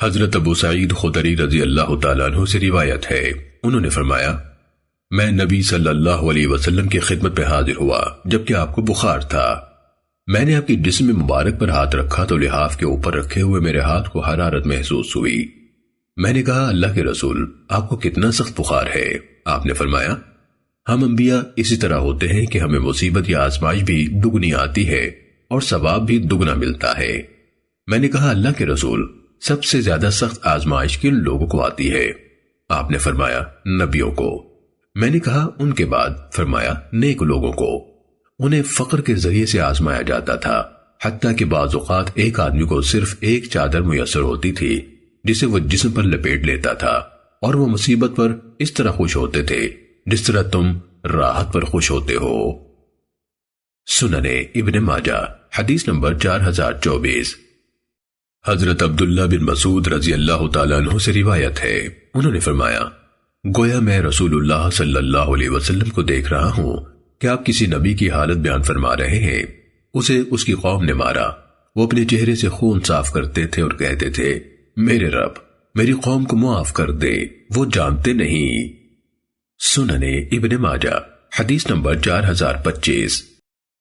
حضرت ابو سعید خدری رضی اللہ تعالیٰ عنہ سے روایت ہے، انہوں نے فرمایا میں نبی صلی اللہ علیہ وسلم کی خدمت پہ حاضر ہوا جبکہ آپ کو بخار تھا۔ میں نے آپ کی جسم مبارک پر ہاتھ رکھا تو لحاف کے اوپر رکھے ہوئے میرے ہاتھ کو حرارت محسوس ہوئی۔ میں نے کہا اللہ کے رسول آپ کو کتنا سخت بخار ہے؟ آپ نے فرمایا ہم انبیاء اسی طرح ہوتے ہیں کہ ہمیں مصیبت یا آزمائش بھی دگنی آتی ہے اور ثواب بھی دگنا ملتا ہے۔ میں نے کہا اللہ کے رسول سب سے زیادہ سخت آزمائش کن لوگوں کو آتی ہے؟ آپ نے فرمایا نبیوں کو۔ میں نے کہا ان کے بعد؟ فرمایا نیک لوگوں کو۔ انہیں فقر کے ذریعے سے آزمایا جاتا تھا، حتیٰ کہ بعض اوقات ایک آدمی کو صرف ایک چادر میسر ہوتی تھی جسے وہ جسم پر لپیٹ لیتا تھا، اور وہ مصیبت پر اس طرح خوش ہوتے تھے جس طرح تم راحت پر خوش ہوتے ہو۔ سننے ابن ماجہ حدیث نمبر 4024۔ حضرت عبداللہ بن مسعود رضی اللہ تعالیٰ عنہ سے روایت ہے، انہوں نے فرمایا گویا میں رسول اللہ صلی اللہ علیہ وسلم کو دیکھ رہا ہوں کہ آپ کسی نبی کی حالت بیان فرما رہے ہیں۔ اسے اس کی قوم نے مارا، وہ اپنے چہرے سے خون صاف کرتے تھے اور کہتے تھے میرے رب میری قوم کو معاف کر دے، وہ جانتے نہیں۔ سننے ابن ماجہ حدیث نمبر 4025۔